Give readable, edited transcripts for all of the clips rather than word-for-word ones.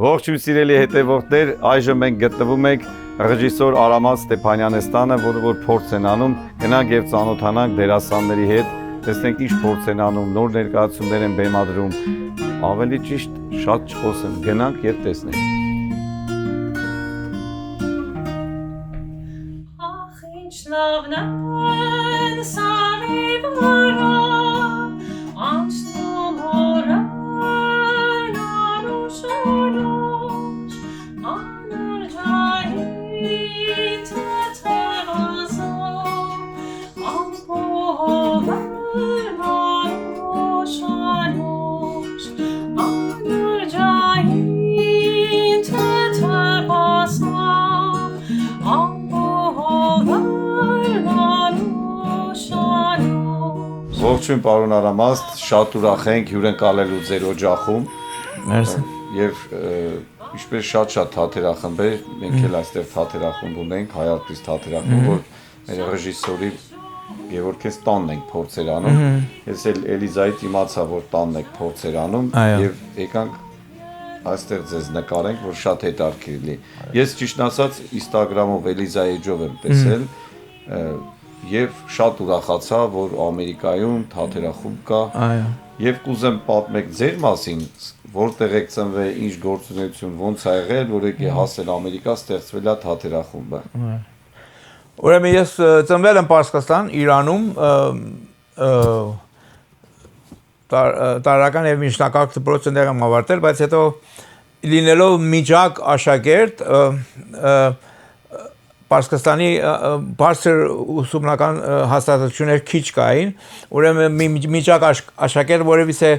Ողջույն սիրելի հետևորդներ, այժմ մենք գտնվում ենք ռեժիսոր Արամած Ստեփանյանստանը, որը որ փորձ են անում, գնանք եւ ծանոթանանք դերասանների հետ, տեսնենք ինչ փորձ են անում, նոր ներկայացումներ են բեմադրում, ավելի ճիշտ շատ չխոսեմ, գնանք եւ տեսնենք։ Ախ ինչ լավն են սարի վրա, անցնում օրը Ողջույն պարոն Արամած, շատ ուրախ ենք հյուրընկալելու ձեր օջախում։ Մերսի։ Եվ ինչպես շատ թատերախմբեր, մենք էլ այստեղ թատերախումբ ունենք, Հայ արտիստ թատերախումբ, որ մեր ռեժիսորի Գևորգ տանն ենք փորձեր անում։ Ես էլ Էլիզայից իմացա, որ տանն եք փորձեր անում եւ եկանք այստեղ ձեզ նկարենք, որ շատ հետաքրքիր լինի։ Ես ճիշտ ասած Instagram-ով Էլիզայի էջով եմ տեսել եւ շատ ուրախացա, որ Ամերիկայում թատերախումբ կա։ Այո։ Եվ կուզեմ պատմեք ձեր մասին, որտեղ եք ծնվել, ինչ գործունեություն, ոնց ա եղել, որ եք հասել Ամերիկա, ստեղծվել է թատերախումբը։ Ուրեմն ես ծնվել եմ Պարսկաստան, Իրանում, տարական եւ միջնակարգ դպրոցներ եմ ավարտել, բայց հետո լինելով միջակ աշակերտ Պարսկաստանի բարձր ուսումնական հաստատություններ քիչ կային, ուրեմն միջակ աշակերտ որևիցե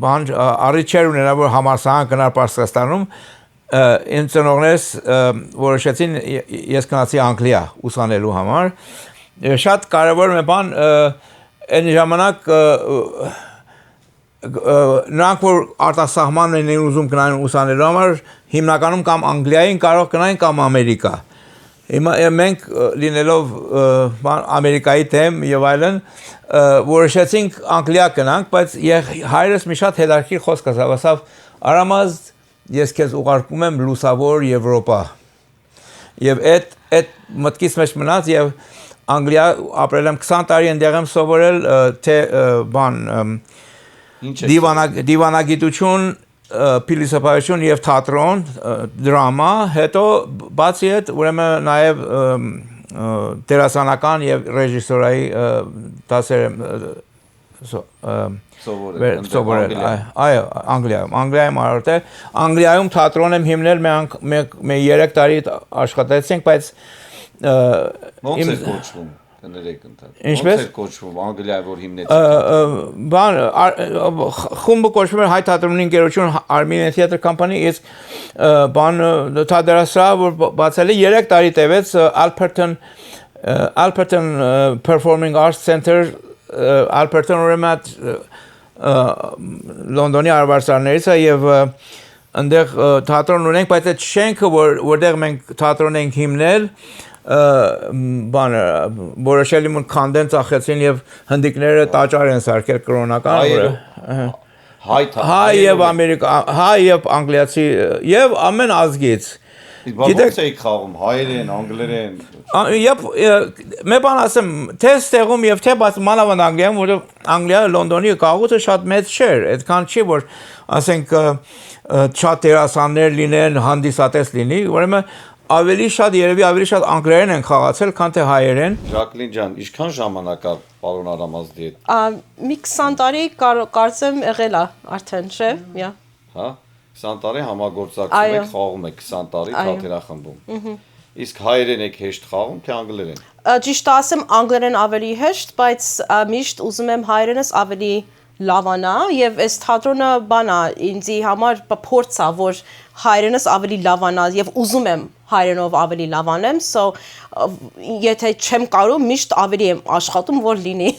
բան առիթ չէր ունենա, որ համալսարան գնար Պարսկաստանում, ինձ ծնողներս որոշեցին ես գնացի Անգլիա ուսանելու համար, շատ կարևոր մի բան այն ժամանակ նրանք որ արտասահման են ուզում գնային ուսանելու համար հիմնականում կամ Անգլիային կարող գնային կամ Ամերիկա։ Հիմա մենք լինելով Ամերիկայի դեմ եւ այլն որոշեցինք Անգլիա գնանք, բայց հայրս մի շատ հետաքրքիր խոսք ասավ, Արամած ես քեզ ուղարկում եմ լուսավոր Եվրոպա։ Եվ այդ մտքից մեջ մնաց եւ Անգլիա ապրել եմ 20 տարի այնտեղ եմ սովորել թե բան դիվանագիտություն, փիլիսոփայություն եւ թատրոն, դրամա, հետո բացի այդ ուրեմն նաեւ դերասանական եւ ռեժիսորայի դասեր սովորել, այո, Անգլիայում արել, Անգլիայում թատրոն եմ հիմնել, մենք 3 տարի աշխատեցինք, բայց ոնց է կոչվում կներեք ընդհանուր։ Ինչպես ոնց է կոչվում Անգլիայի որ հիմնեցիք։ Բան խումբը կոչվում էր Հայ թատրոնի ընկերություն Armenian Theatre Company, իսկ բան թատերասրահ որ բացել է 3 տարի տևեց Alperton Performing Arts Center Alperton ուրեմն Լոնդոնի արվարձաններից է եւ այնտեղ թատրոն ունենք, բայց այդ շենքը որտեղ մենք թատրոն ենք հիմնել բան որոշելի մոտ քանդեն ծախեցին եւ հնդիկները տաճար են սարքել կրոնական հայ եւ ամերիկա հայ եւ անգլիացի եւ ամեն ազգից Գիտեք եք խաղում հայերեն, անգլերեն։ Եվ մի բան ասեմ, թե ստեղում եւ թե բաց մանավանդ Անգլիայում, որովհետեւ Անգլիա Լոնդոնի գաղութը շատ մեծ չէր, այդքան չի որ ասենք շատ դերասաններ լինեն, հանդիսատես լինի, ուրեմն ավելի շատ անգլերեն են խաղացել, քան թե հայերեն։ Ժակլին ջան, ինչքան ժամանակ է պարոն Արամածի հետ։ Մի 20 տարի կարծեմ եղել է արդեն, չէ՞։ Հա, 20 տարի համագործակցում եք, խաղում եք 20 տարի թատերախմբում։ Իսկ հայերեն եք հեշտ խաղում, թե անգլերեն։ Ճիշտ ասեմ, անգլերեն ավելի հեշտ, բայց միշտ ուզում եմ հայերենս ավելի լավանա եւ այս թատրոնը բանա ինձի համար փորձ է որ հայերենս ավելի լավանա եւ ուզում եմ հայերենով ավելի լավանեմ so եթե չեմ կարող միշտ ավելի եմ աշխատում որ լինի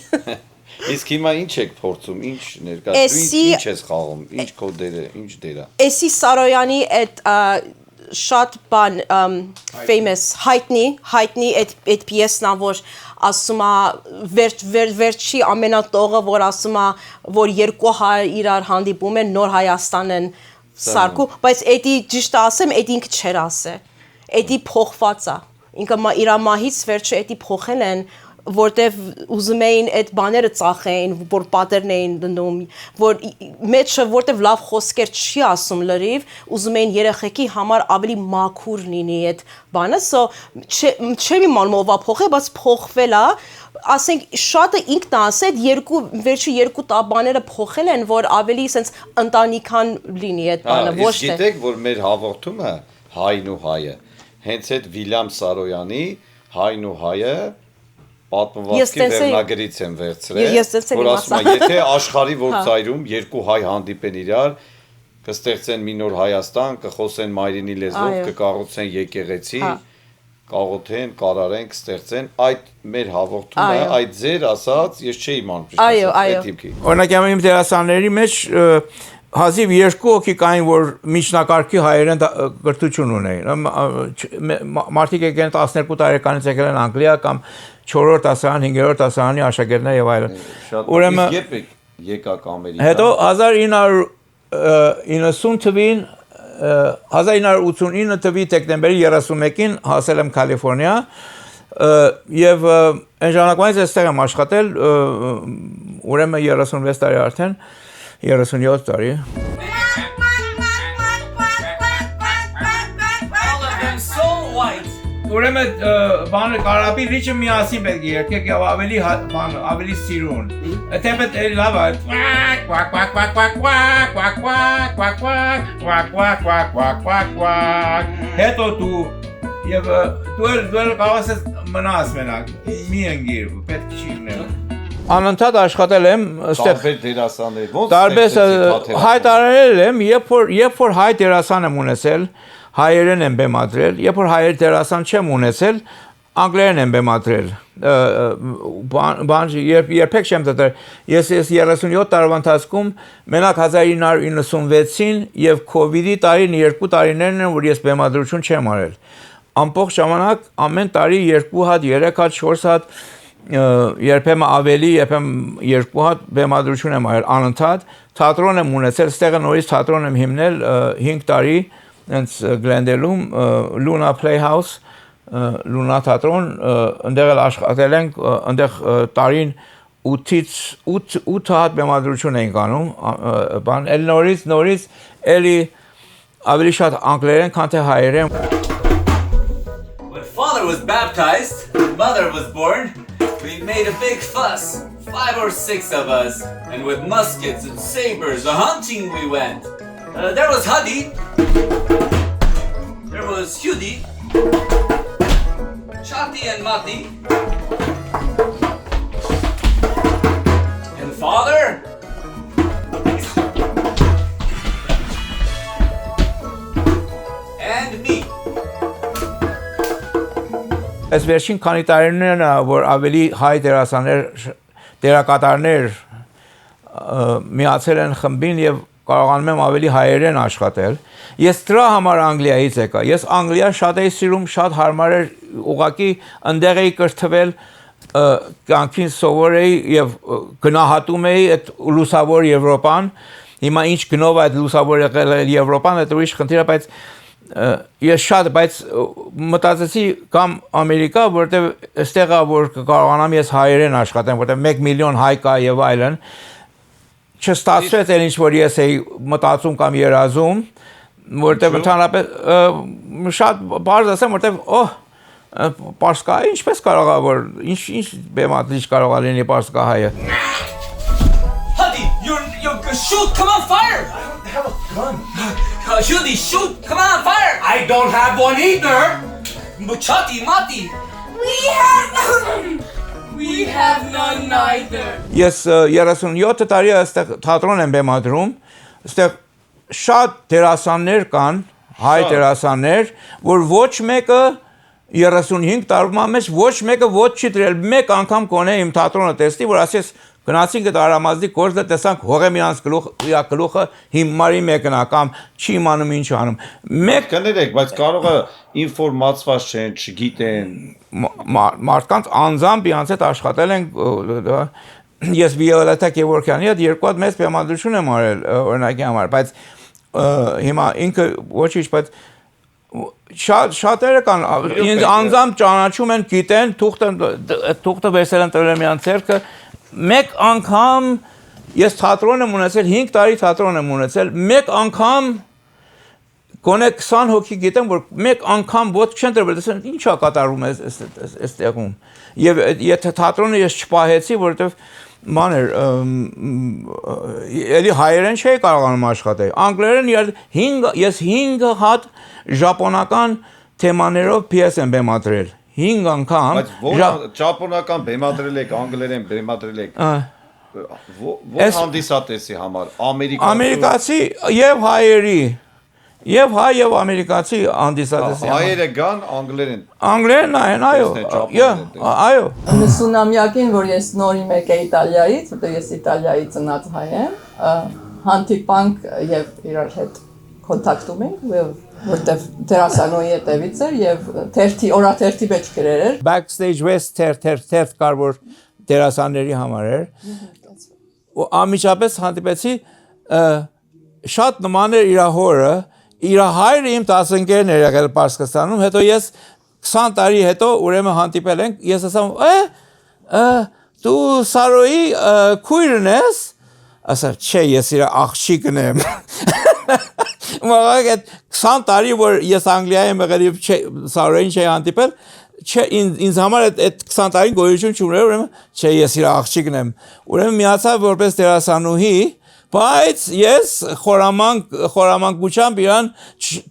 Իսկ հիմա ինչ եք փորձում ինչ ներկայացնում ինչ ես խաղում ինչ քո դերը ինչ դերա Էսի Սարոյանի այդ շատ բան famous հայտնի այդ պիեսն ա որ ասում է վերջի ամենատողը որ ասում է որ երկու հայ իրար հանդիպում են նոր Հայաստան են սարքու բայց էդի ճիշտ ասեմ էդ ինքը չեր ասե էդի փոխված է ինքը իր մահից վերջը էդի փոխել են որտեվ ուզում էին այդ բաները ծախեին, որ պատերն էին դնում, որ մեջը որտեվ լավ խոսքեր չի ասում լրիվ, ուզում էին երեխեքի համար ավելի մաքուր լինի այդ բանը, so չեմ իմանում ով է փոխել, բայց փոխվել է, ասենք շատը ինքն ասել վերջի երկու տաբաները փոխել են, որ ավելի sense ընտանիքան լինի այդ բանը, ոչ թե։ Գիտեք, որ մեր հաղորդումը Հայն ու հայը, հենց այդ Վիլյամ Սարոյանի Հայն ու հայը պատմվածքի վերնագրից են վերցրել, որ ասում է, եթե աշխարհի որ ծայրում երկու հայ հանդիպեն իրար, կստեղծեն մի նոր Հայաստան, կխոսեն մայրենի լեզվով, կկառուցեն եկեղեցի, կաղոթեն, կարարեն, կստեղծեն, այդ մեր հաղորդումը, այդ ձեր ասած, ես չէի իմանում այդ տիպի։ Օրինակ իմ դերասանների մեջ հազիվ երկու հոգի կային, որ միջնակարգի հայերեն կրթություն ունեին։ Մարդիկ եկել են 12 տարեկանից եկել են Անգլիա կամ 4-րդ դասարան, 5-րդ դասարանի աշակերտներ եւ այլն։ Ուրեմն երբ եկաք Ամերիկա։ Հետո 1990 թվին 1989 թվի դեկտեմբերի 31-ին հասել եմ Կալիֆոռնիա եւ այն ժամանակվանից այստեղ եմ աշխատել ուրեմն 36 տարի արդեն 37 տարի Ուրեմն բանը կարապի լիճը միասին պետք է երկեք եւ ավելի սիրուն։ Թեպետ լավ է։ Հետո դու եւ դու կարող ես մնաս մենակ։ Մի ընկիր, պետք չի լինել։ Անընդհատ աշխատել եմ այստեղ դերասաններ։ Տարբեր հայտարարել եմ, երբ որ հայ դերասան եմ ունեցել հայերեն եմ բեմադրել, երբ որ հայեր դերասան չեմ ունեցել, անգլերեն եմ բեմադրել, երբեք չեմ դտել, ես 37 տարվա ընթացքում մենակ 1996-ին և կովիդի տարին 2 տարիներն են, որ ես բեմադրություն չեմ արել, ամբողջ ժամանակ ամեն տարի 2 հատ, 3 հատ, 4 հատ, երբեմն ավելի, երբեմն 2 հատ բեմադրություն եմ արել, անընդհատ, թատրոն եմ ունեցել, ստեղը նորից թատրոն եմ հիմնել 5 տարի, Հենց Գլենդելում Լունա Playhouse, Լունա թատրոն, ընդեղ էլ աշխատել ենք, ընդեղ տարին 8-ից 8 հատ բեմադրություն էինք անում, բան, էլ նորից էլի ավելի շատ անգլերեն, քան թե հայերեն։ When father was baptized, mother was born, we made a big fuss, 5 or 6 of us, and with muskets and sabers, hunting we went. There was Huddy, there was Hudi, Chati and Mati, and father, and me. Այս վերջին քանի տարիներն որ ավելի հայ դերակատարներ միացել են խմբին եւ կարողանում եմ ավելի հայերեն աշխատել։ Ես դրա համար Անգլիայից եկա։ Ես Անգլիան շատ էի սիրում, շատ հարմար էր, ուղղակի ընդեղ էի կրթվել, կյանքին սովոր էի եւ գնահատում էի այդ լուսավոր Եվրոպան։ Հիմա ինչ գնով այդ լուսավոր եղել է Եվրոպան, այդ ուրիշ խնդիր է, բայց ես շատ, բայց մտածեցի կամ Ամերիկա, որտեղ այստեղ է որ կարողանամ ես հայերեն աշխատեմ, որտեղ 1 միլիոն հայ կա եւ այլն։ Չստացվեց այն ինչ որ ես էի մտածում կամ երազում, որտեղ ընդհանրապես շատ բարձր ասեմ, որտեղ պարսկա ինչպես կարող է որ ինչ բեմադրիչ կարող է լինի պարսկա հայը։ Huddy, you shoot, come on, fire! I don't have a gun. Hudi, shoot, come on, fire! I don't have one either. Chati, Mati. We have none neither. Ես 37 տարի այստեղ թատրոն եմ բեմադրում, այստեղ շատ դերասաններ կան, հայ դերասաններ, որ ոչ մեկը 35 տարվա մեջ ոչ մեկը ոչ չի դրել, մեկ անգամ կոնե իմ թատրոնը տեսնի, որ ասես Գնացինք այդ արամազդի գործը տեսանք հողեմ իրանց գլուխը հիմարի մեկն է կամ չի իմանում ինչ անում։ Մեկ կներեք, բայց կարող է ինֆորմացված չեն, չգիտեն։ մարդկանց անձամբ իրանց հետ աշխատել են ես Վիոլետա Գևորգյանի հետ երկու հատ մեծ բեմադրություն եմ արել օրինակի համար, բայց հիմա ինքը ոչինչ, բայց շատերը կան ինձ անձամբ ճանաչում են, գիտեն, թուղթը վերցել են տվել միան ցերկը, մեկ անգամ ես թատրոն եմ ունեցել, 5 տարի թատրոն եմ ունեցել, մեկ անգամ գոնե 20 հոգի գիտեմ, որ մեկ անգամ ոտք չեն տրվել, տեսան ինչա կատարում այս տեղում։ Եվ եթե թատրոնը ես չպահեցի, որովհետև մաներ էլի հայերեն չէի կարողանում աշխատել։ Անգլերեն ես 5 հատ ժապոնական թեմաներով պիես եմ բեմադրել։ 5 անգամ։ Բայց ո՞ր ճապոնական բեմադրել եք, անգլերեն բեմադրել եք։ Ո՞ր հանդիսատեսի համար։ Ամերիկացի եւ հայերի Եվ հայ եւ ամերիկացի հանդիսատեսի հայերը գան անգլերեն։ Անգլերեն նայեն, այո։ 90-ամյակին, որ ես նորի մեկ է Իտալիայից, որտեղ ես Իտալիայի ծնած հայ եմ, հանդիպանք եւ իրար հետ կոնտակտում ենք, որտեղ դերասանուհի հետևից էր եւ օրաթերթի մեջ գրեր էր։ Backstage West թերթ կար, որ դերասանների համար էր։ Ու ամիջապես հանդիպեցի շատ նման էր իր հորը իր հայրը իմ 10 ընկերն էր եղել Պարսկաստանում, հետո ես 20 տարի հետո ուրեմն հանդիպել ենք, ես ասում դու Սարոյի քույրն ես, ասա չէ, ես իր աղջիկն եմ։ Մաղակ այդ 20 տարի որ ես Անգլիայի եմ եղել եւ Սարոյին չի հանդիպել, չէ ինձ համար այդ 20 տարի գոյություն չուներ, ուրեմն չէ, ես իր աղջիկն եմ։ Ուրեմն միացավ որպես դերասանուհի Բայց ես խորամանկությամբ իրան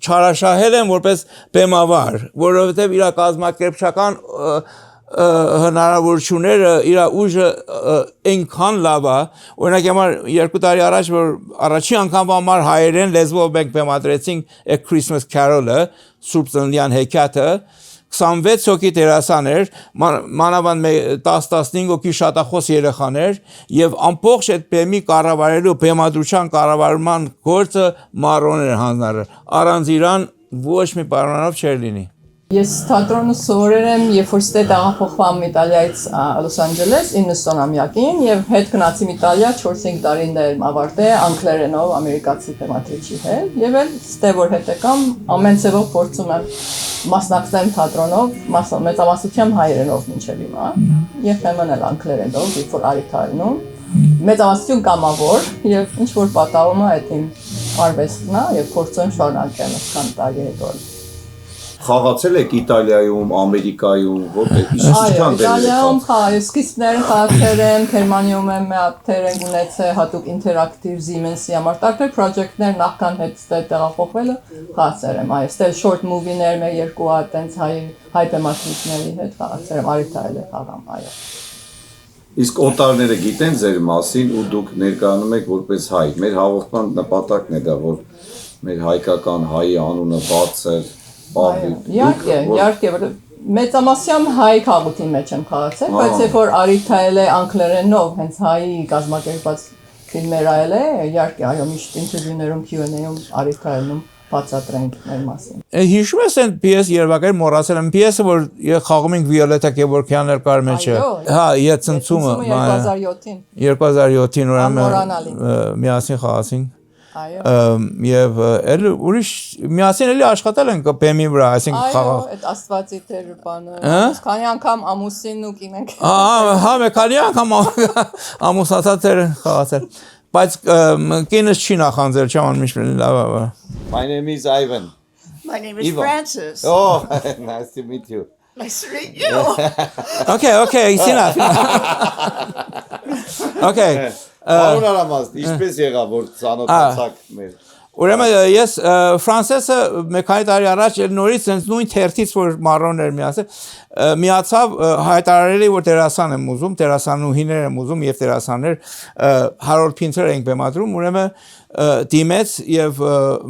չարաշահել եմ որպես բեմավար, որովհետև իր կազմակերպչական հնարավորությունները, իր ուժը այնքան լավ է, օրինակ համար 2 տարի առաջ, որ առաջին անգամ համար հայերեն լեզվով մենք բեմադրեցինք A Christmas Carol-ը, Սուրբ Ծննդյան հեքիաթը, 26 հոգի դերասան էր, մանավանդ 10-15 հոգի շատախոս երեխաներ եւ ամբողջ այդ բեմի կառավարելու բեմադրության կառավարման գործը Մարոն էր հանձնարարել։ Առանց իրան ոչ մի պայմանով չէր լինի։ Ես թատրոնը սովորել եմ, երբ որ ստե տեղափոխվամ Իտալիայից Լոս Անջելես 90-ամյակին եւ հետ գնացի Իտալիա 4-5 տարիներ ավարտել անգլերենով ամերիկացի թեմատրիչի հետ եւ էլ ստե որ հետ եկամ ամեն ցեվով փորձում եմ մասնակցեմ թատրոնով, մեծամասնությամբ հայերենով մինչև հիմա եւ հեմն էլ անգլերենով, երբ որ արիթայնում մեծամասնություն կամավոր եւ ինչ որ պատահում է այդ իմ արվեստն է եւ փորձում շարունակել այսքան տարի հետո Խաղացել եք Իտալիայում, Ամերիկայում, որտեղ ինչքան դեր եք։ Իտալիայում սկիզբներն խաղացել եմ, Գերմանիայում եմ թեր ենք ունեցել հատուկ ինտերակտիվ Siemens-ի համար տարբեր պրոջեկտներ նախքան հետ տեղափոխվելը խաղացել եմ։ Այո, ստել short movie-ներ մեր երկու հատ տենց հայ թեմատիկների հետ խաղացել եմ, Արիթայել է խաղամ, այո։ Իսկ օտարները գիտեն ձեր մասին ու դուք ներկայանում եք որպես հայ։ Մեր հաղորդման նպատակն է դա, որ մեր հայկական հայի անունը բացել Իհարկե, մեծամասնությամբ հայ քաղաքի մեջ եմ խաղացել, բայց երբ որ Արիթայել է անգլերենով հենց հայի կազմակերպած ֆիլմեր այլ է, իհարկե, այո, միշտ ինտերվյուներում Q&A-ում Արիթայելում բացատրենք մեր մասին։ Հիշում ես այն պիես երևակայր մոռացել եմ պիեսը, որ խաղում ենք Վիոլետա Գևորգյանն էր կար մեջը։ Հա, իդ ցնցումը 2007-ին։ 2007-ին ուրեմն միասին խաղացինք։ Եվ էլ ուրիշ միասին էլի աշխատել ենք բեմի վրա, այսինքն խաղաղ։ Այո, այդ աստվածի դեր բանը։ Քանի անգամ ամուսինն ու կինենք։ Հա, քանի անգամ ամուսնացած էր խաղացել։ Բայց կինս չի նախանձել, չան միշտ լավ է։ My name is Ivan. My name is Ivan. Francis. Oh, nice to meet you. Nice to meet you. Okay, it's enough. Okay. Արոն Արամազդ, ինչպես եղավ որ ծանոթացաք մեր։ Ուրեմն ես Ֆրանսեսը մեկ քանի տարի առաջ նորից sense նույն թերթից որ Մարոն էր միացավ հայտարարելի որ դերասան եմ ուզում, դերասանուհիներ եմ ուզում եւ դերասաններ Հարոլդ Փինթեր ենք բեմադրում, ուրեմն դիմեց եւ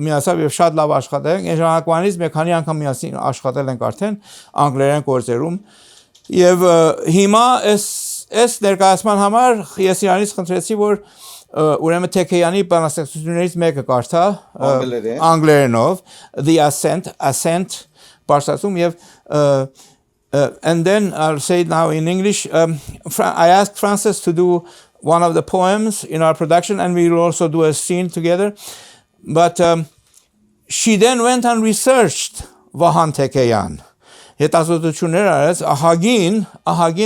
միացավ եւ շատ լավ աշխատել ենք։ Այն ժամանակվանից մեկ քանի անգամ միասին աշխատել ենք արդեն անգլերեն գործերում եւ հիմա այս ներկայացման համար ես իրանից խնդրեցի, որ ուրեմն Թեքեյանի բանաստեղծություններից մեկը կարդա անգլերենով The Ascent բարձրացում եւ and then I'll say it now in English. I asked Frances to do one of the poems in our production, and we will also do a scene together. But she then went and researched Vahan Tekeyan. Ահագին,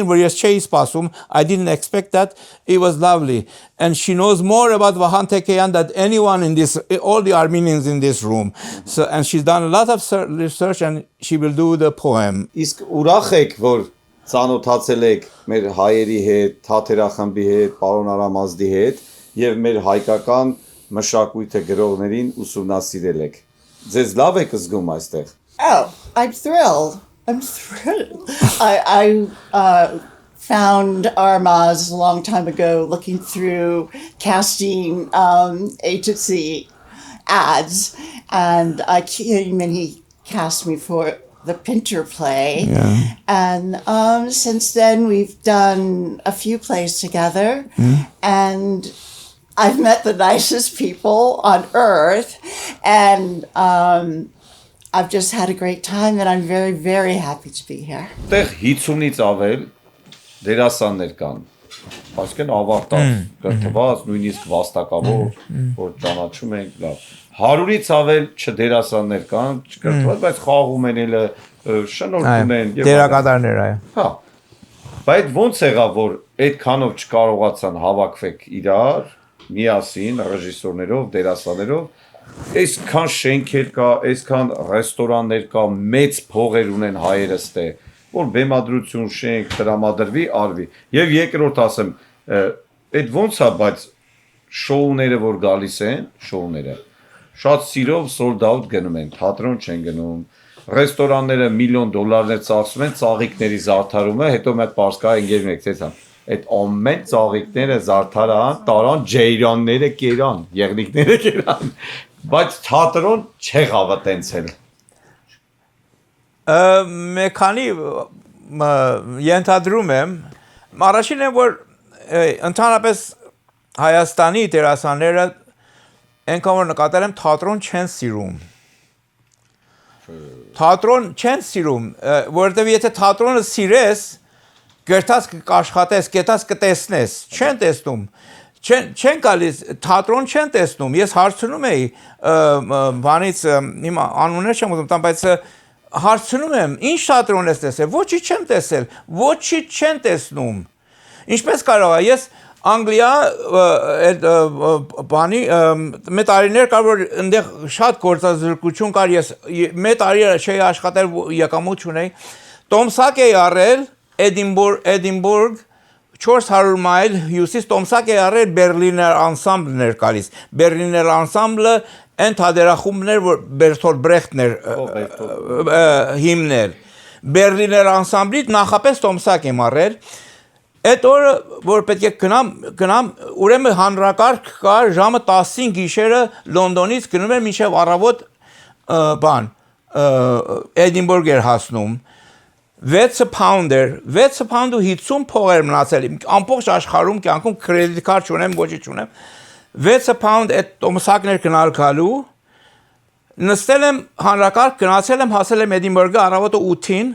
որ ես չէի սպասում, I didn't expect that. It was lovely. And she knows more about Vahan Tekeyan than anyone in this, all the Armenians in this room. So, and she's done a lot of research, and she will do the poem. Իսկ ուրախ եք, որ ծանոթացել եք մեր հայերի հետ, թատերախմբի հետ, պարոն Արամազդի հետ եւ մեր հայկական մշակույթը գրողներին ուսումնասիրել եք։ Ձեզ լավ եք զգում այստեղ։ Oh, I'm thrilled. I found Armaz a long time ago looking through casting agency ads, and I came and he cast me for the Pinter play. Yeah. And since then we've done a few plays together, and I've met the nicest people on earth, and I've just had a great time, and I'm very, very happy to be here. Այդտեղ 50-ից ավել դերասաններ կան։ Այսինքն ավարտած, կրթված, նույնիսկ վաստակավոր, որ ճանաչում ենք լավ։ 100-ից ավել չդերասաններ կան, չկրթված, բայց խաղում են էլ շնորհում են եւ դերակատարներ, այո։ Հա։ Բայց ո՞նց եղավ, որ այդքանով չկարողացան հավաքվեք իրար, միասին ռեժիսորներով, դերասաններով, այսքան շենքեր կա, այսքան ռեստորաններ կա, մեծ փողեր ունեն հայերը ստե, որ բեմադրություն, շենք, տրամադրվի, արվի։ Եվ երկրորդ ասեմ, այդ ո՞նց է, բայց շոուները, որ գալիս են, շոուները, շատ սիրով sold out գնում են, թատրոն չեն գնում, ռեստորանները $1 միլիոն ծախսում են, ծաղիկների զարդարումը, հետո մեկ պարսկա ընկերն եք ցեցան։ Այդ ամեն ծաղիկները զարդարան, տարան, ջեյրանները կերան, եղնիկները կերան, բայց թատրոն չեղավ այտենցել։ Մեքանի ենթադրում եմ, առաջինը որ ընդհանրապես Հայաստանի դերասանները այնքան որ նկատել եմ թատրոն չեն սիրում։ Թատրոն չեն սիրում, որովհետև եթե թատրոնը սիրես, գրտած կաշխատես, կետած կտեսնես, չեն տեսնում, չեն գալիս, թատրոն չեն տեսնում, ես հարցնում էի, բանից, իմ անուններ չեմ ուզում տամ, բայց հարցնում եմ, ինչ թատրոն ես տեսել, ոչինչ չեմ տեսել, ոչինչ չեն տեսնում, ինչպես կարող է, ես Անգլիա, բանի, մեկ տարիներ կար, որ ընդեղ շատ գործազրկություն կար, ես մեկ տարի չէի աշխատել եկամուտ չունեի, տոմսակ էի առել, Edinburgh 400 մայլ հյուսիս տոմսակ է առել Բերլիներ անսամբլներ գալիս։ Բերլիներ անսամբլը այն թատերախումբներ, որ Բերտոլդ Բրեխտն էր հիմնել։ Բերլիներ անսամբլից նախապես տոմսակ եմ առել։ Այդ օրը, որ պետք է գնամ, ուրեմն հանրակարգ կար ժամը 10-ին գիշերը Լոնդոնից գնում էր մինչև առավոտ Edinburgh էր հասնում։ 6 pound-էր, 6 pound-ու 50 փող էր մնացել, ամբողջ աշխարհում կյանքում credit card չունեմ, ոչինչ չունեմ, 6 pound այդ տոմսակներ գնալ գալու, նստել եմ հանրակարգ, գնացել եմ, հասել եմ Edinburgh առավոտը 8-ին,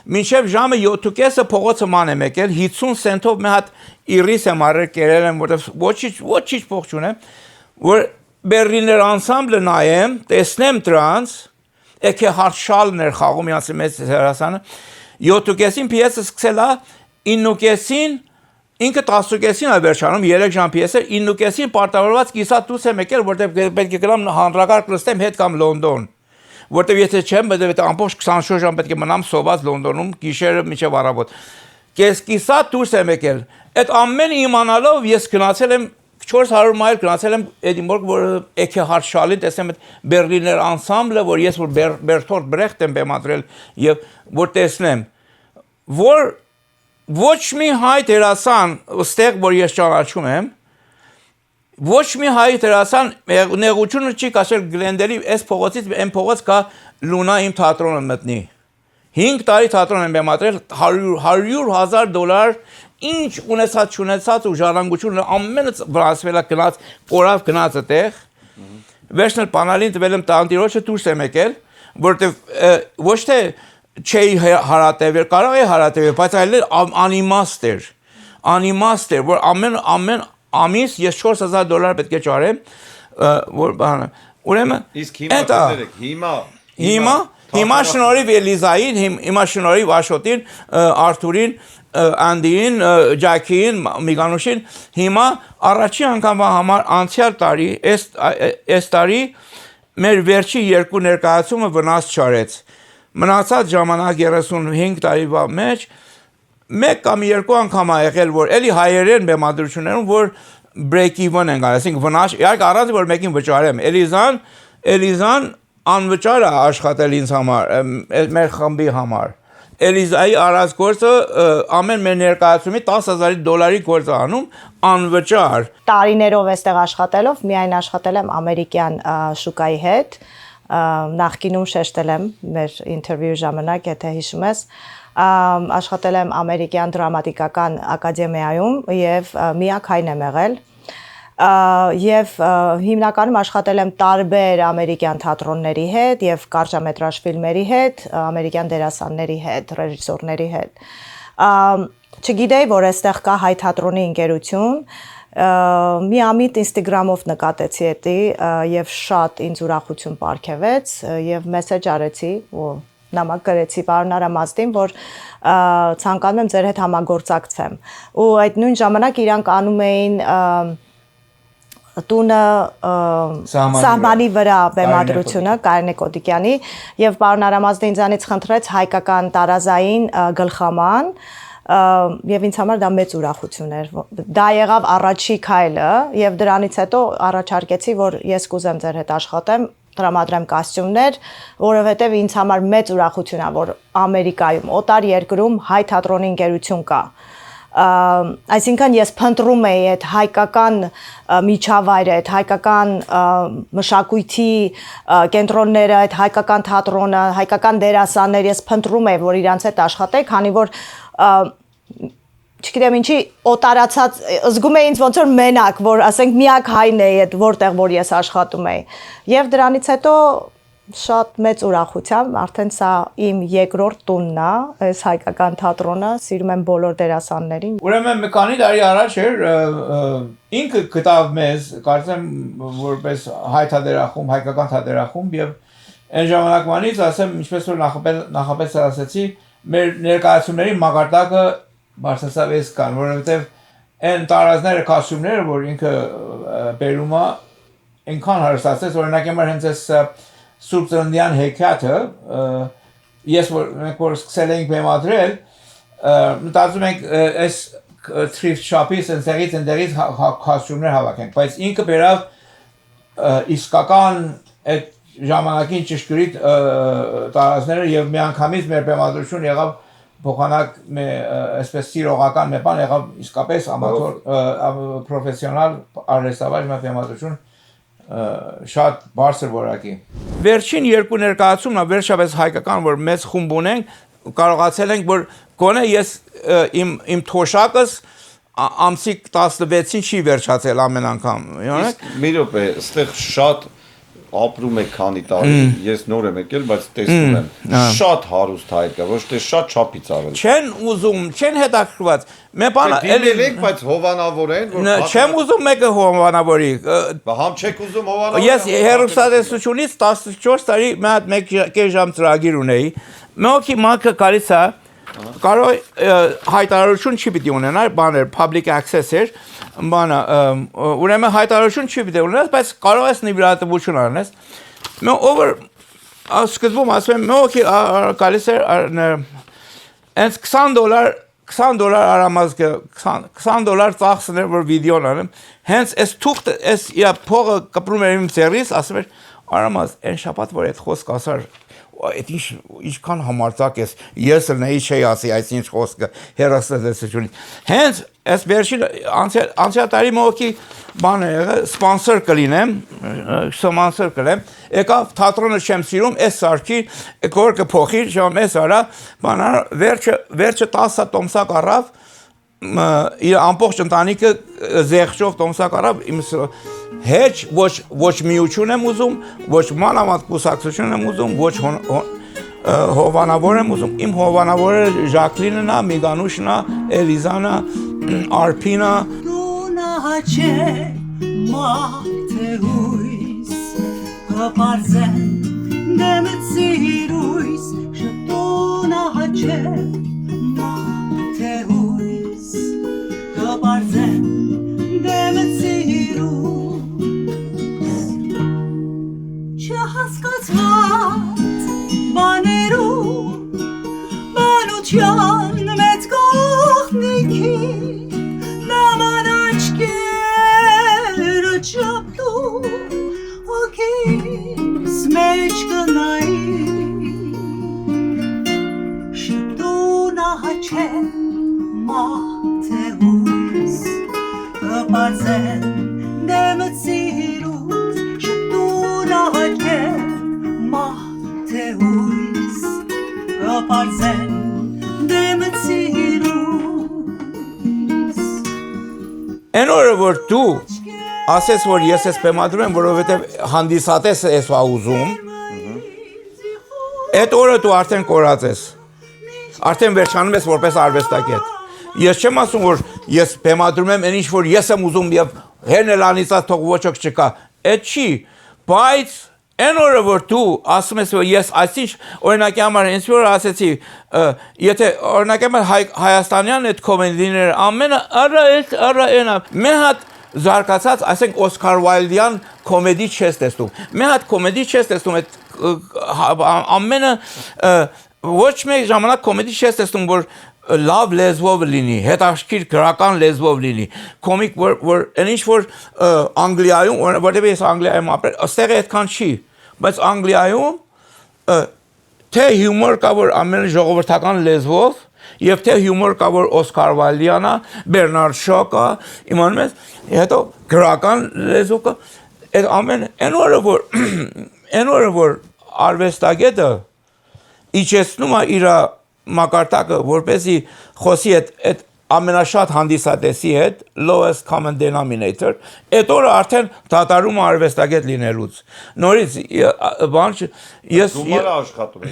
մինչև ժամը 7:30 փողոցը ման եմ եկել, 50 سنتով մի հատ իրիս եմ առել, կերել եմ, որտեղ ոչինչ փող չունեմ, որ Բերլիներ անսամբլը նայեմ, տեսնեմ դրանց, եկե հարշալներ խաղում իրանց մեծ հերասանը 7:30-ին պիեսը սկսել է 9:30-ին ինքը 10:30-ին է վերջանում 3 ժամ պիեսը 9:30-ին պարտավորված կիսատ դուրս եմ եկել որտեղ պետք է գնամ հանրակարգ լսեմ հետ կամ Լոնդոն որտեղ եթե չեմ պետք է ամբողջ 24 ժամ պետք է մնամ սոված Լոնդոնում գիշերը մինչև առավոտ կիսատ դուրս եմ եկել այդ ամեն իմանալով ես գնացել եմ 400 մայլ գնացել եմ Էդինբուրգ, որ եկե հարշալի տեսեմ այդ Բերլիներ անսամբլը, որ ես որ Բերտոլդ Բրեխտ եմ բեմադրել եւ որ տեսնեմ, որ ոչ մի հայ դերասան, ըստեղ որ ես ճանաչում եմ, ոչ մի հայ դերասան նեղությունը չի կասել Գլենդելի, այս փողոցից այն փողոց կա Լունա իմ թատրոնը մտնի։ 5 տարի թատրոն եմ բեմադրել $100,000 ինչ ունեցած ու ժառանգությունը ամենը վրացվելա գնաց կորավ գնաց այդտեղ վերջն էլ բանալին տվել եմ տանտիրոջը դուրս եմ եկել որտեվ ոչ թե չի հարատևել կարող է հարատևել բայց այլ անիմաստ էր որ ամեն ամիս ես $4,000 պետք է ճարեմ որ բանը ուրեմն իսկ հիմա Հիմա շնորհիվ Էլիզային, հիմա շնորհիվ Աշոտին, Արթուրին, Անդիին, Ջակին, Միգանուշին, հիմա առաջին անգամվա համար անցյալ տարի, այս տարի մեր վերջի երկու ներկայացումը վնաս չարեց։ Մնացած ժամանակ 35 տարիվա մեջ մեկ կամ երկու անգամ ա եղել, որ էլի հայերեն բեմադրություններում, որ break even են գալիս, այսինքն վնաս, իհարկե առանց որ մեկին վճարեմ, Էլիզան անվճար է աշխատել ինձ համար, մեր խմբի համար։ Էլիզայի արած գործը ամեն մեր ներկայացումի $10,000 գործ անում անվճար։ Տարիներով այստեղ աշխատելով միայն աշխատել եմ ամերիկյան շուկայի հետ, նախկինում շեշտել եմ մեր ինտերվյուի ժամանակ, եթե հիշում ես, աշխատել եմ ամերիկյան դրամատիկական ակադեմիայում եւ միակ հայն եմ եղել եւ հիմնականում աշխատել եմ տարբեր ամերիկյան թատրոնների հետ եւ կարճամետրաժ ֆիլմերի հետ, ամերիկյան դերասանների հետ, ռեժիսորների հետ։ Չգիտեի, որ այստեղ կա հայ թատրոնի ընկերություն, մի ամիտ Instagram-ով նկատեցի էտի եւ շատ ինձ ուրախություն պարգևեց եւ մեսեջ արեցի ու նամակ գրեցի պարոն Արամազդին, որ ցանկանում եմ ձեր հետ համագործակցեմ։ Ու այդ նույն ժամանակ իրանք անում էին տունը սահմանի վրա բեմադրությունը Կարինե Կոդիկյանի եւ պարոն Արամազդը ինձանից խնդրեց հայկական տարազային գլխաման եւ ինձ համար դա մեծ ուրախություն էր դա եղավ առաջի քայլը եւ դրանից հետո առաջարկեցի որ ես կուզեմ ձեր հետ աշխատեմ տրամադրեմ կոստյումներ որովհետեւ ինձ համար մեծ ուրախություն է որ Ամերիկայում օտար երկրում հայ թատրոնի ընկերություն կա այսինքն ես փնտրում էի այդ հայկական միջավայրը, այդ հայկական մշակույթի կենտրոնները, այդ հայկական թատրոնը, հայկական դերասաններ, ես փնտրում էի, որ իրանց հետ աշխատեի, քանի որ չգիտեմ ինչի օտարացած զգում էի ինձ ոնց որ մենակ, որ ասենք միակ հայն էի այդ որտեղ որ ես աշխատում էի։ Եվ դրանից հետո շատ մեծ ուրախությամբ, արդեն սա իմ երկրորդ տունն է, այս հայկական թատրոնը, սիրում եմ բոլոր դերասաններին։ Ուրեմն մի քանի տարի առաջ էր ինքը գտավ մեզ, կարծեմ որպես հայ թատերախումբ, հայկական թատերախումբ եւ այն ժամանակվանից ասեմ, ինչպես որ նախապես ասացի, մեր ներկայացումների մակարդակը բարձրացավ էս կան, որովհետեւ այն տարազները, կոստյումները, որ ինքը բերում է, այնքան հարստացեց, օրինակ համար հենց այս Սուրբ Ծննդյան հեքիաթը ես մենք որ սկսել ենք բեմադրել մտածում ենք այս thrift shop-ից ընդեղից կոստյումներ հավաքենք բայց ինքը բերավ իսկական այդ ժամանակին ճշգրիտ տարազները եւ միանգամից մեր բեմադրություն եղավ փոխանակ այսպես սիրողական մի բան եղավ իսկապես ամատոր պրոֆեսիոնալ արհեստավար բեմադրություն շատ բարձր որակի։ Վերջին երկու ներկայացումն վերջապես հայկական որ մեծ խումբ ունենք կարողացել ենք որ գոնե ես իմ թոշակս ամսի 16-ին չի վերջացել ամեն անգամ։ Իսկ մի րոպե, այստեղ շատ ապրում եք քանի տարի, ես նոր եմ եկել, բայց տեսնում եմ շատ հարուստ հայ կա, ոչ թե շատ չափից արել։ Չեն ուզում, չեն հետաքրքրված։ Մի բան էլի եք, բայց հովանավոր են, որ չեմ ուզում մեկը հովանավորի։ Համ չեք ուզում հովանավոր։ Ես հեռուստատեսությունից 14 տարի մեկ ժամ ծրագիր ունեի։ Մոքի մակը գալիս է կարող հայտարարություն չի պիտի ունենար, բաներ public access էր, բանը ուրեմն հայտարարություն չի պիտի ունենար, բայց կարող ես նվիրատվություն անես։ Մենք over սկզբում ասում եմ, մոքի գալիս էր այնց $20 արամազգը $20 ծախսներ որ վիդեոն անեմ, հենց այս թուղթը, այս իր փողը կպրում էր իմ ծերից, ասում էր Արամազ, այն շաբաթ որ այդ խոսք ասար այդ ինչքան համարձակ ես ես լնեի չի ասի այս ինչ խոսքը հերոսատեսությունից հենց այս վերջին անցյալ տարի մոքի բան եղել սպոնսոր կլինեմ սպոնսոր կլեմ եկավ թատրոնը չեմ սիրում այս սարքի գորգը փոխի ժամ էս արա բան վերջը 10 տոմսակ առավ իր ամբողջ ընտանիքը զեղչով տոմսակ արավ իմ հեչ ոչ միություն եմ ուզում, ոչ մանավանդ կուսակցություն եմ ուզում, ոչ հովանավոր եմ ուզում, իմ հովանավորը Ժակլինն է, Միգանուշն է, Էլիզան է, Արփին է, Դունահաչե մաթեույս կապարզեն դեմցիրույս շտունահաչե մաթեույս կապարզեն դեմցիրույս չհասկացված բաներում բանության մեծ կողնիքի նման աչքերը չապտում հոգիս մեջ կնայի շտունահաչե մաթեույս կպարզեն դեմցիրույս շտունահաչե մաթեույս կպարզեն դեմցիրույս Այն օրը որ դու ասես որ ես ես բեմադրում եմ, որովհետև հանդիսատես ես ուզում, այդ օրը դու արդեն կորած ես, արդեն վերջանում ես որպես արվեստագետ։ Ես չեմ ասում, որ ես բեմադրում եմ, այն ինչ որ ես եմ ուզում և հերն էլ անիծած թող ոչոք չկա, այդ չի, բայց այն օրը որ դու ասում ես, որ ես այսինչ օրինակի համար, ինձ որ ասեցի, եթե օրինակի համար Հայաստանյան այդ կոմեդիները ամենը մի հատ զարգացած, ասենք Օսկար Ուայլդյան կոմեդի չես տեսնում, մի հատ կոմեդի չես տեսնում, ամենը ոչ մեկ ժամանակ կոմեդի չես տեսնում, որ լավ լեզվով լինի, հետաքրքիր գրական լեզվով լինի, կոմիկ, որ այն ինչ որ Անգլիայում, որտեղ ես Անգլիայում ապրել, այստեղ այդքան չի, բայց Անգլիայում թե հյումոր կա, որ ամեն ժողովրդական լեզվով, և թե հյումոր կա, որ Օսկար Ուայլդյանը, Բերնարդ Շո կա, իմանում ես, հետո գրական լեզվով կա, այն օրը, որ արվեստագետը իջեցնում է իր մակարդակը, որպեսզի խոսի այդ ամենաշատ հանդիսատեսի հետ, lowest common denominator, այդ օրը արդեն դադարում է արվեստագետ լինելուց։ Նորից, Գումարը աշխատում է,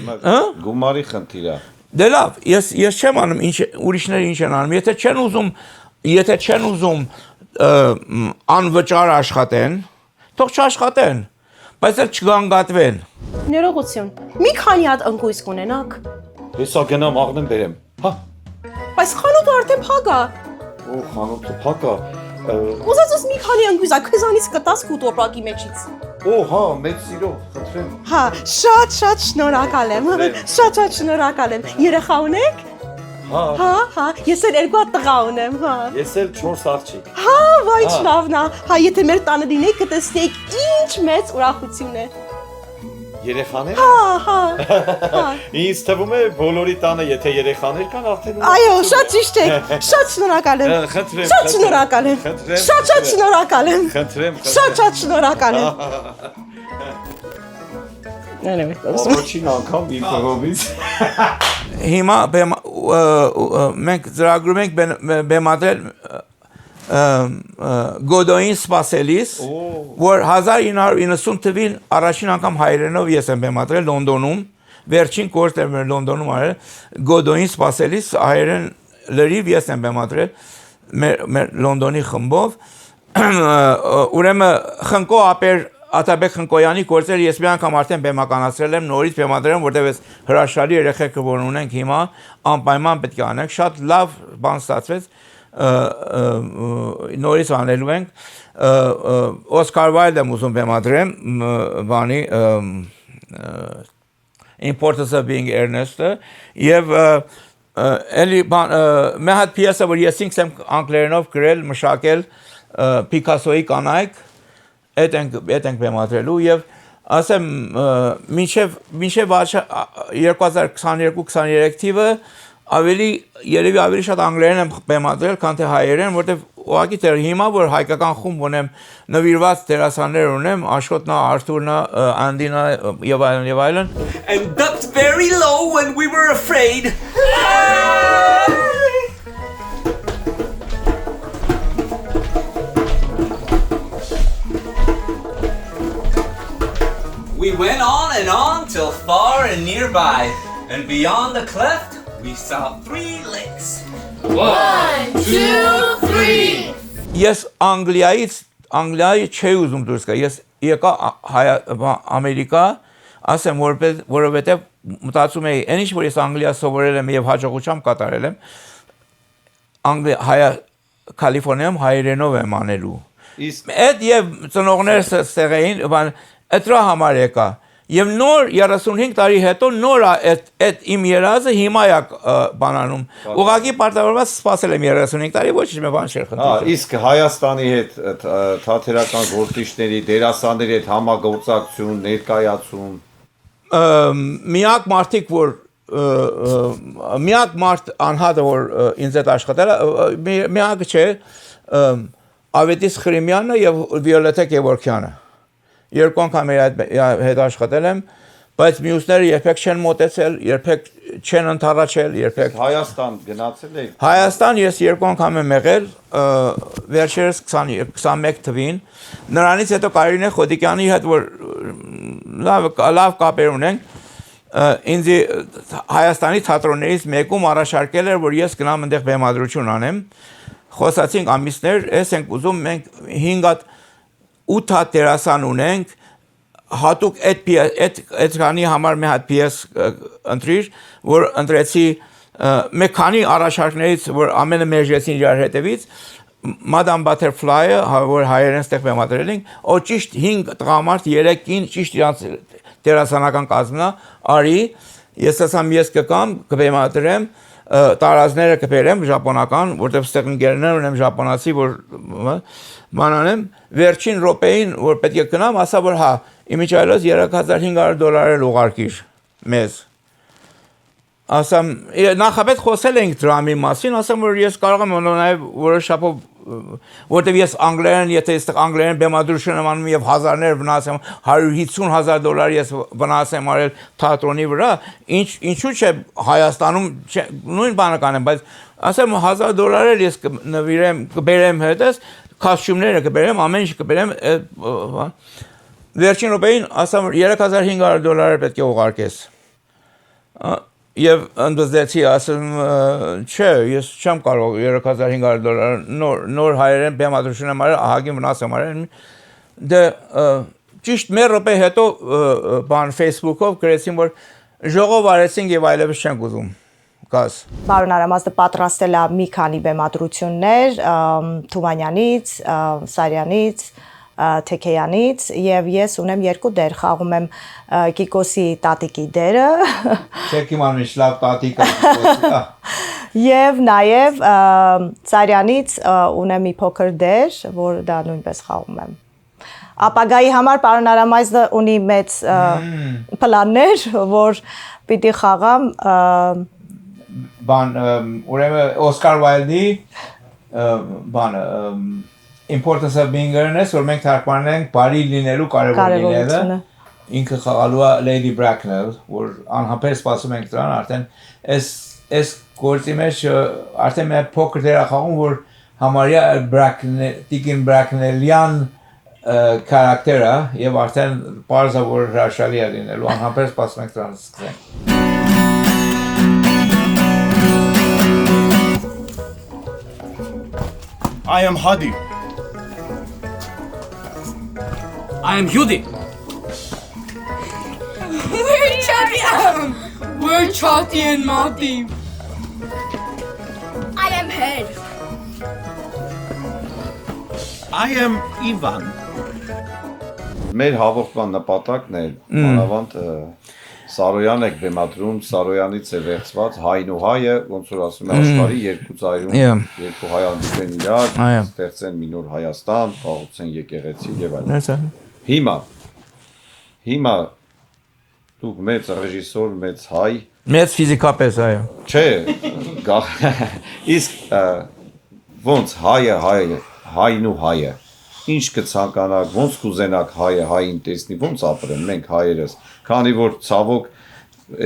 գումարի խնդիր է։ Դե լավ, ես չեմ անում ուրիշները ինչ են անում, եթե չեն ուզում անվճար աշխատեն, թող չաշխատեն, բայց էլ չգանգատվեն։ Ներողություն։ Մի քանի հատ ընկույզ կունենաք։ Հեսա գնամ աղնեմ բերեմ։ Հա։ Բայց խանութը արդեն փակ է։ Օ, խանութը փակ է։ Ուզածս մի քանի ընկույզ, քեզանից կտաս քու տոպրակի մեջից։ Օ, հա, մեծ սիրով, խնդրեմ։ Հա, շատ շնորհակալ եմ։ Շատ շնորհակալ եմ։ Երեխա ունեք։ Հա, ես էլ 2 հատ տղա ունեմ, հա։ Ես էլ 4 աղջիկ։ Հա, վայ, լավն է։ Հա, եթե մեր տանը լինեիք, կտեսնեիք ինչ մեծ ուրախություն է։ Երեխաներ։ Հա։ Ինձ թվում է բոլորի տանը եթե երեխաներ կան արդեն։ Այո, շատ ճիշտ եք։ Շատ շնորհակալ եմ։ Խնդրեմ։ Շատ շնորհակալ եմ։ Շատ շնորհակալ եմ։ Խնդրեմ։ Շատ շնորհակալ եմ։ Առաջին անգամ իմ կողմից։ Հիմա մենք ծրագրում ենք բեմադրել Գոդոյին սպասելիս, որ 1990 թվին առաջին անգամ հայերենով ես եմ բեմադրել Լոնդոնում, վերջին կորտ եմ Լոնդոնում արել, Գոդոյին սպասելիս հայերեն լրիվ ես եմ բեմադրել մեր Լոնդոնի խմբով, ուրեմն Խնկո ապեր Աթաբեկ Խնկոյանի գործերը ես մի անգամ արդեն բեմականացրել եմ, նորից բեմադրել, որտեղ ես հրաշալի երեխեքը որ ունենք հիմա, անպայման պետք է անենք, շատ լավ բան ստացվեց, նորից անելու ենք, Օսկար Ուայլդ եմ ուզում բեմադրեմ, բանի Importance of Being Earnest-ը, և մի հատ պիեսը, որ ես ինքս եմ անգլերենով գրել, մշակել Պիկասոյի կանայք, այդ ենք բեմադրելու և ասեմ մինչև 2022-23 թիվը երևի ավելի շատ անգլերեն եմ բեմադրել, քան թե հայերեն, որտեղ ուղղակի հիմա որ հայկական խումբ ունեմ, նվիրված դերասաններ ունեմ, Աշոտնա, Արթուրնա, Անդինա եւ այլն։ And ducked very low when we were afraid. We went on till far and nearby, and beyond the cleft, we saw 3 lakes. 1, 2, 3. Ես Անգլիայի չի ուզում դուրս գա։ Ես եկա Ամերիկա, ասեմ որովհետև մտածում էի, այն ինչ որ ես Անգլիա սովորել եմ եւ հաջողությամբ կատարել եմ, Կալիֆոռնիայում հայերենով եմ անելու։ Այդ եւ ծնողներս ստեղեին, բան Էդրա համար եկա եւ նոր 35 տարի հետո նոր այդ իմ երազը հիմա է բանանում ուղղակի պարտավորված սպասել եմ 35 տարի ոչ մի բան չէր խնդրում իսկ Հայաստանի հետ թատերական գործիչների դերասանների հետ համագործակցություն ներկայացում միակ մարդիկ որ միակ մարդ անհատը որ ինձ հետ աշխատել միակը չէ Ավետիս Խրիմյանը եւ Վիոլետա Գևորգյանը Երկու անգամ հետ աշխատել եմ, բայց մյուսները երբեք չեն մոտեցել, երբեք չեն ընդառաջել, երբեք Հայաստան գնացել եք։ Հայաստան ես երկու անգամ եմ եղել, վերջերս 21 թվին, նրանից հետո Կարինե Խոդիկյանի հետ որ լավ կապեր ունենք, ինձ Հայաստանի թատրոններից մեկում առաջարկել էր, որ ես գնամ այնտեղ բեմադրություն անեմ, խոսացինք ամիսներ, ես ենք ուզում մենք 8 հատ դերասան ունենք, հատուկ այդ քանի համար մի հատ պիես ընտրիր, որ ընտրեցի մեկ քանի առաջարկներից, որ ամենը մերժեցին իրար հետևից, Madame Butterfly-ը, որ հայերեն ստեղ բեմադրել ենք, օ ճիշտ 5 տղամարդ, 3 կին, ճիշտ իրանց դերասանական կազմնա, արի, ես ասամ ես կգամ, կբեմադրեմ, տարազները կբերեմ ժապոնական, որտեղ ստեղ ընկերներ ունեմ ժապոնացի, որ մանանեմ, վերջին րոպեին, որ պետք է գնամ, ասա որ հա, իմիջայլոց $3500 էլ ուղարկիր մեզ։ Ասամ, նախապետ խոսել ենք դրամի մասին, ասամ որ ես կարող եմ նաև որոշ շապով որտեվ ես անգլերեն, եթե այստեղ անգլերեն բեմադրություն եմ անում եւ հազարներ վնաս եմ, $150,000 ես վնաս եմ արել թատրոնի վրա, ինչու՞ չէ Հայաստանում նույն բանը կանեմ, բայց ասեմ $1,000 էլ ես նվիրեմ, կբերեմ հետս, կոստյումները կբերեմ, ամեն ինչ կբերեմ, վերջին րոպեին ասամ $3,500 պետք է ուղարկես։ Եվ ընդդզեցի ասում չէ, ես չեմ կարող $3,500 նոր հայերեն բեմադրություն եմ արել, ահագին վնաս եմ արել, դե ճիշտ մեր րոպե հետո բան Facebook-ով գրեցին, որ ժողով արեցինք եւ այլևս չենք ուզում գաս։ Բարոն Արամազը պատրաստել է մի քանի բեմադրություններ Թումանյանից, Սարյանից, Թեքեյանից եւ ես ունեմ 2 դեր խաղում եմ Կիկոսի տատիկի դերը Չեք իմանում ինչ լավ տատիկա Կիկոսի եւ նաեւ Սարյանից ունեմ մի փոքր դեր որ դա նույնպես խաղում եմ Ապագայի համար պարոն Արամազը ունի մեծ պլաններ որ պիտի խաղամ բան ուրեմն Օսկար Վայլդի բանը Importance of being earnest, որ մենք թարգմանել ենք բարի լինելու կարևորությունները ինքը խաղալու է Lady Bracknell, որ անհապեր սպասում ենք դրան, արդեն այս գործի մեջ արդեն մի փոքր դեր խաղում, որ համարյա Տիկին Bracknell-յան քարակտերը եւ արդեն բարձր որ հրաշալի է լինելու, անհապեր սպասում ենք դրան սկսենք։ I am Hadi. I am Hudi. We're Chati and Mati. I am Head. I am Ivan. Մեր հավաքման նպատակն է մանավանդ Սարոյան եք բեմադրում, Սարոյանից է վերցված հայն ու հայը, ոնց որ ասում է աշխարհի երկու ծայրում, երկու հայանցք են իրար, ստեղծեն մի նոր Հայաստան, կառուցեն եկեղեցի եւ այլն։ Հիմա դուք մեծ ռեժիսոր, մեծ հայ, մեծ ֆիզիկապես այո։ Չէ, իսկ ոնց հայն ու հայը ինչ կցանկանաք, ոնց կուզենաք հայը հային տեսնի, ոնց ապրեն մենք հայերս, քանի որ ցավոք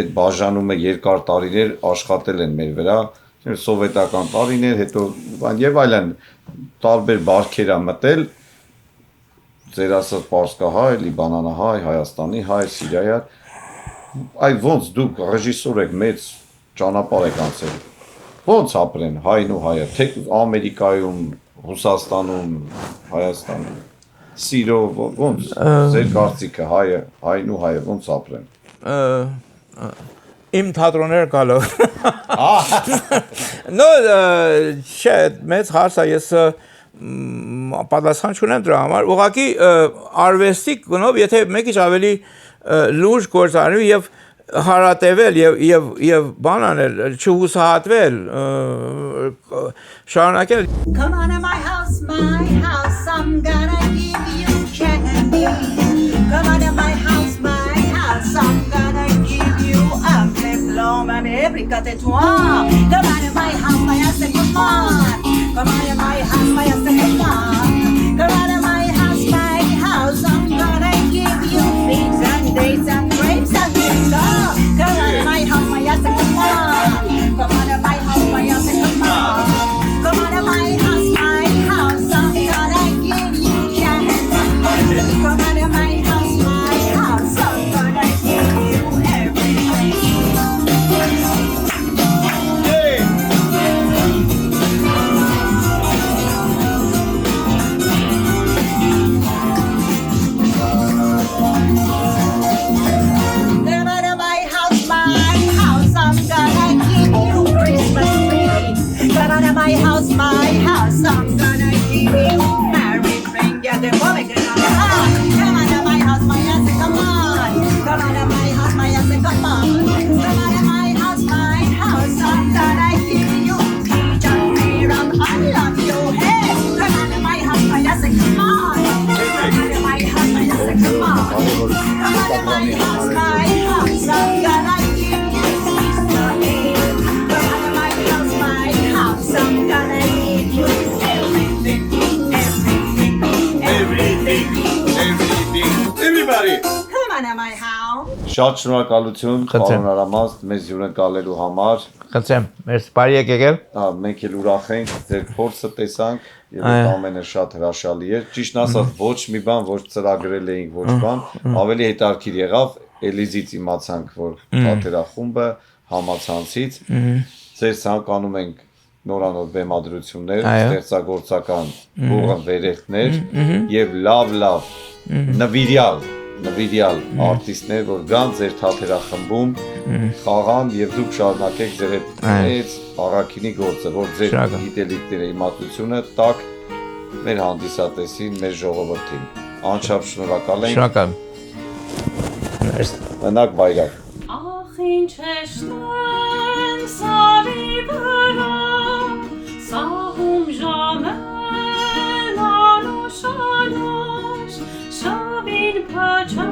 այդ բաժանումը երկար տարիներ աշխատել են մեր վրա, սովետական տարիներ, հետո եւ այլն տարբեր բարքերա մտել, ձեր ասած պարսկահայ, լիբանանահայ, Հայաստանի հայ, Սիրիայի հայ, այ ոնց դուք ռեժիսոր եք, մեծ ճանապարհ եք անցել, ոնց ապրեն հայն ու հայը, թե Ամերիկայում, Ռուսաստանում, Հայաստանում, սիրո, ոնց, ձեր կարծիքը հայն ու հայը ոնց ապրեն։ Իմ թատրոններ գալով։ No, չէ, մեծ հարց է, ես պատասխան չունեմ դրա համար, ուղղակի արվեստի գնով, եթե մեկ քիչ ավելի լուրջ գործ արվի եւ հարատևել եւ բան անել, չհուսահատվել, շարունակել։ Come on to my house, I'm gonna give you candy. Come on to my house, I'm gonna give you un diplôme America de toi. Come on to my house, come on. Come on to my house, come on. Come on to my house, I'm gonna give you figs and dates and grapes and bingo. Come on to my house, come on. Come on to my house, come on. Come on to my house, I'm gonna give you candy. Come on to my house, I'm gonna give you everything. My house, I'm gonna give you married ring. Yeah, the woman can come on to my house, come on. Come on to my house, come on. Come on to my house, I'm gonna give you peach and freedom. I love you, hey. Come on to my house, come on. Come on to my house, come on. Come on to my house, I'm gonna give you peace and freedom. Come on to my house, I'm gonna give you everything. Everybody. Come on to my house. Շատ շնորհակալություն պարոն Արամած մեզ հյուրընկալելու համար։ Խնդրեմ, մեր բարի եկել։ Մենք էլ ուրախ ենք, ձեր փորձը տեսանք եւ այդ ամենը շատ հրաշալի էր։ Ճիշտ ասած ոչ մի բան, ոչ ծրագրել էինք, ոչ բան, ավելի հետաքրքիր եղավ, Էլիզից իմացանք, որ թատերախումբը համացանցից ձեր ցանկանում ենք նորանոր բեմադրություններ, ստեղծագործական ուղղն վերելքներ եւ լավ նվիրյալ արտիստներ, որ գան ձեր թատերախմբում խաղան եւ դուք շարունակեք ձեր այդ առաքինի գործը, որ ձեր գիտելիքները, իմացությունը տակ մեր հանդիսատեսին, մեր ժողովրդին։ Անչափ շնորհակալ ենք։ Շնորհակալ։ Մնաք բայրակ։ Ախ ինչ հեշտեն սարի վրա սահում ժամեն անուշ շավին փաչա